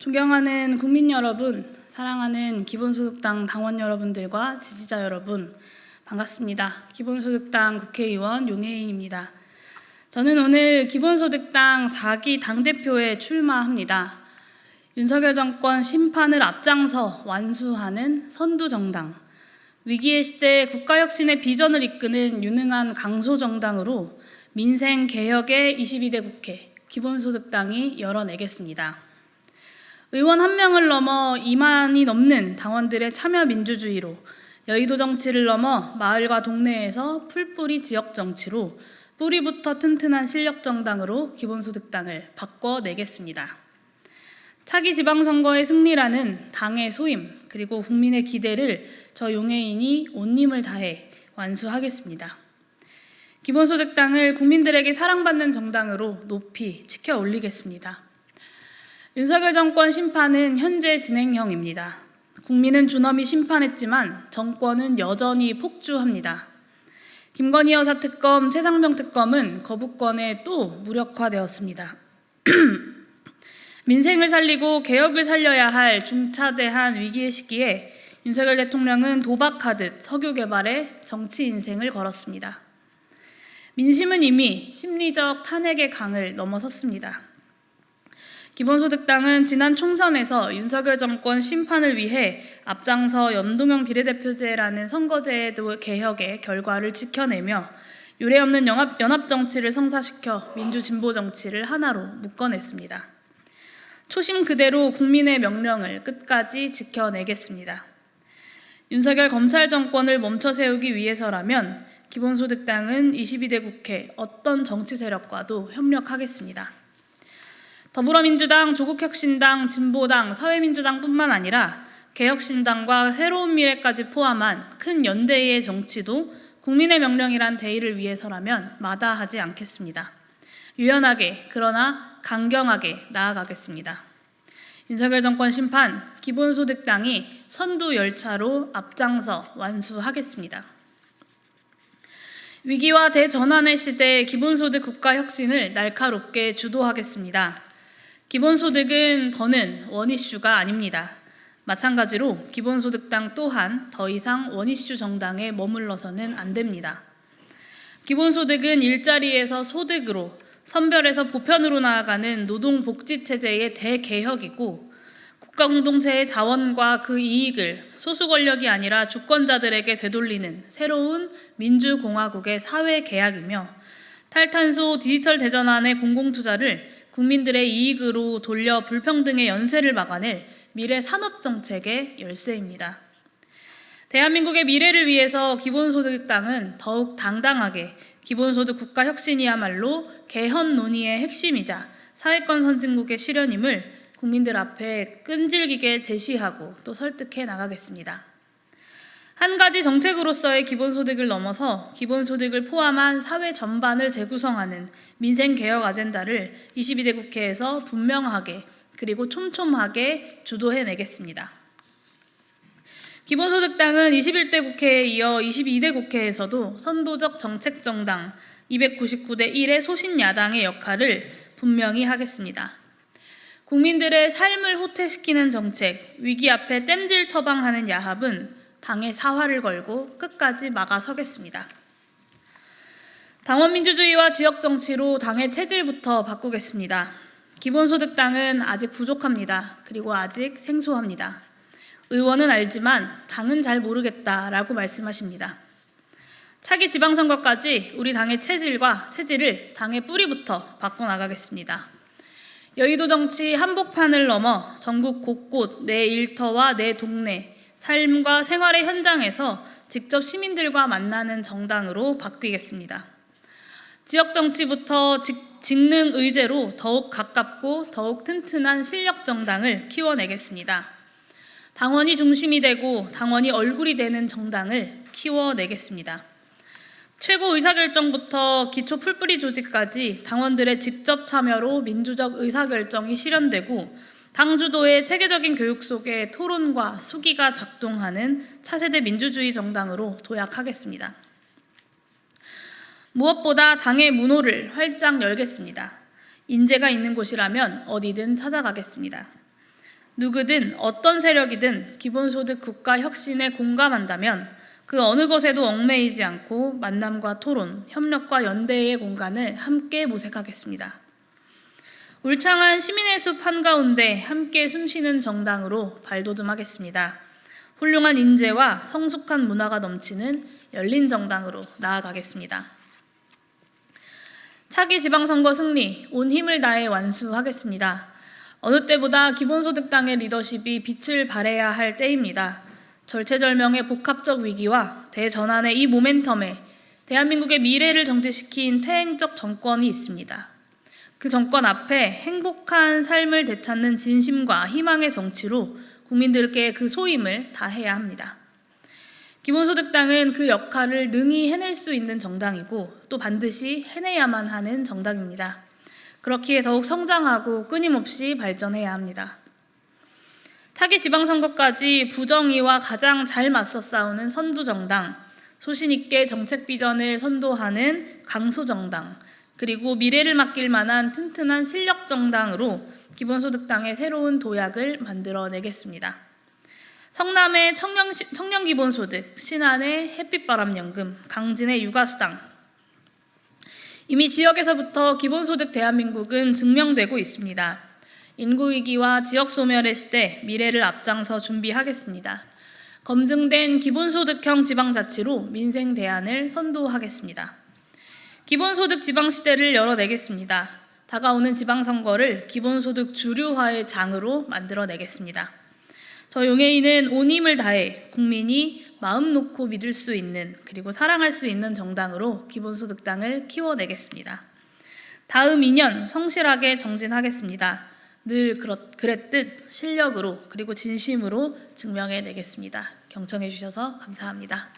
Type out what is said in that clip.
존경하는 국민 여러분, 사랑하는 기본소득당 당원 여러분들과 지지자 여러분, 반갑습니다. 기본소득당 국회의원 용혜인입니다. 저는 오늘 기본소득당 4기 당대표에 출마합니다. 윤석열 정권 심판을 앞장서 완수하는 선두정당, 위기의 시대에 국가혁신의 비전을 이끄는 유능한 강소정당으로 민생개혁의 22대 국회 기본소득당이 열어내겠습니다. 의원 1명을 넘어 2만이 넘는 당원들의 참여 민주주의로 여의도 정치를 넘어 마을과 동네에서 풀뿌리 지역 정치로 뿌리부터 튼튼한 실력 정당으로 기본소득당을 바꿔내겠습니다. 차기 지방선거의 승리라는 당의 소임 그리고 국민의 기대를 저 용혜인이 온 힘을 다해 완수하겠습니다. 기본소득당을 국민들에게 사랑받는 정당으로 높이 지켜 올리겠습니다. 윤석열 정권 심판은 현재 진행형입니다. 국민은 준엄히 심판했지만 정권은 여전히 폭주합니다. 김건희 여사 특검, 최상병 특검은 거부권에 또 무력화되었습니다. 민생을 살리고 개혁을 살려야 할 중차대한 위기의 시기에 윤석열 대통령은 도박하듯 석유 개발에 정치 인생을 걸었습니다. 민심은 이미 심리적 탄핵의 강을 넘어섰습니다. 기본소득당은 지난 총선에서 윤석열 정권 심판을 위해 앞장서 연동형 비례대표제라는 선거제도 개혁의 결과를 지켜내며 유례없는 연합정치를 성사시켜 민주진보정치를 하나로 묶어냈습니다. 초심 그대로 국민의 명령을 끝까지 지켜내겠습니다. 윤석열 검찰 정권을 멈춰 세우기 위해서라면 기본소득당은 22대 국회 어떤 정치 세력과도 협력하겠습니다. 더불어민주당, 조국혁신당, 진보당, 사회민주당뿐만 아니라 개혁신당과 새로운 미래까지 포함한 큰 연대의 정치도 국민의 명령이란 대의를 위해서라면 마다하지 않겠습니다. 유연하게 그러나 강경하게 나아가겠습니다. 윤석열 정권 심판, 기본소득당이 선두 열차로 앞장서 완수하겠습니다. 위기와 대전환의 시대에 기본소득 국가혁신을 날카롭게 주도하겠습니다. 기본소득은 더는 원이슈가 아닙니다. 마찬가지로 기본소득당 또한 더 이상 원이슈 정당에 머물러서는 안 됩니다. 기본소득은 일자리에서 소득으로, 선별에서 보편으로 나아가는 노동복지체제의 대개혁이고 국가공동체의 자원과 그 이익을 소수 권력이 아니라 주권자들에게 되돌리는 새로운 민주공화국의 사회계약이며 탈탄소 디지털 대전환의 공공투자를 국민들의 이익으로 돌려 불평등의 연쇄를 막아낼 미래 산업정책의 열쇠입니다. 대한민국의 미래를 위해서 기본소득당은 더욱 당당하게 기본소득 국가혁신이야말로 개헌 논의의 핵심이자 사회권 선진국의 실현임을 국민들 앞에 끈질기게 제시하고 또 설득해 나가겠습니다. 한 가지 정책으로서의 기본소득을 넘어서 기본소득을 포함한 사회 전반을 재구성하는 민생개혁 아젠다를 22대 국회에서 분명하게 그리고 촘촘하게 주도해내겠습니다. 기본소득당은 21대 국회에 이어 22대 국회에서도 선도적 정책정당 299대 1의 소신야당의 역할을 분명히 하겠습니다. 국민들의 삶을 호퇴시키는 정책, 위기 앞에 땜질 처방하는 야합은 당의 사활을 걸고 끝까지 막아서겠습니다. 당원 민주주의와 지역 정치로 당의 체질부터 바꾸겠습니다. 기본소득당은 아직 부족합니다. 그리고 아직 생소합니다. 의원은 알지만 당은 잘 모르겠다라고 말씀하십니다. 차기 지방선거까지 우리 당의 체질을 당의 뿌리부터 바꿔나가겠습니다. 여의도 정치 한복판을 넘어 전국 곳곳 내 일터와 내 동네, 삶과 생활의 현장에서 직접 시민들과 만나는 정당으로 바뀌겠습니다. 지역 정치부터 직능 의제로 더욱 가깝고 더욱 튼튼한 실력 정당을 키워내겠습니다. 당원이 중심이 되고 당원이 얼굴이 되는 정당을 키워내겠습니다. 최고 의사결정부터 기초 풀뿌리 조직까지 당원들의 직접 참여로 민주적 의사결정이 실현되고 당 주도의 체계적인 교육 속에 토론과 수기가 작동하는 차세대 민주주의 정당으로 도약하겠습니다. 무엇보다 당의 문호를 활짝 열겠습니다. 인재가 있는 곳이라면 어디든 찾아가겠습니다. 누구든 어떤 세력이든 기본소득 국가 혁신에 공감한다면 그 어느 것에도 얽매이지 않고 만남과 토론, 협력과 연대의 공간을 함께 모색하겠습니다. 울창한 시민의 숲 한가운데 함께 숨쉬는 정당으로 발돋움하겠습니다. 훌륭한 인재와 성숙한 문화가 넘치는 열린 정당으로 나아가겠습니다. 차기 지방선거 승리, 온 힘을 다해 완수하겠습니다. 어느 때보다 기본소득당의 리더십이 빛을 발해야 할 때입니다. 절체절명의 복합적 위기와 대전환의 이 모멘텀에 대한민국의 미래를 정지시킨 퇴행적 정권이 있습니다. 그 정권 앞에 행복한 삶을 되찾는 진심과 희망의 정치로 국민들께 그 소임을 다해야 합니다. 기본소득당은 그 역할을 능히 해낼 수 있는 정당이고 또 반드시 해내야만 하는 정당입니다. 그렇기에 더욱 성장하고 끊임없이 발전해야 합니다. 차기 지방선거까지 부정의와 가장 잘 맞서 싸우는 선두정당, 소신있게 정책 비전을 선도하는 강소정당, 그리고 미래를 맡길 만한 튼튼한 실력정당으로 기본소득당의 새로운 도약을 만들어내겠습니다. 성남의 청년기본소득, 신안의 햇빛바람연금, 강진의 육아수당. 이미 지역에서부터 기본소득 대한민국은 증명되고 있습니다. 인구위기와 지역소멸의 시대, 미래를 앞장서 준비하겠습니다. 검증된 기본소득형 지방자치로 민생 대안을 선도하겠습니다. 기본소득 지방시대를 열어내겠습니다. 다가오는 지방선거를 기본소득 주류화의 장으로 만들어내겠습니다. 저 용해인은 온 힘을 다해 국민이 마음 놓고 믿을 수 있는 그리고 사랑할 수 있는 정당으로 기본소득당을 키워내겠습니다. 다음 2년 성실하게 정진하겠습니다. 늘 그랬듯 실력으로 그리고 진심으로 증명해내겠습니다. 경청해 주셔서 감사합니다.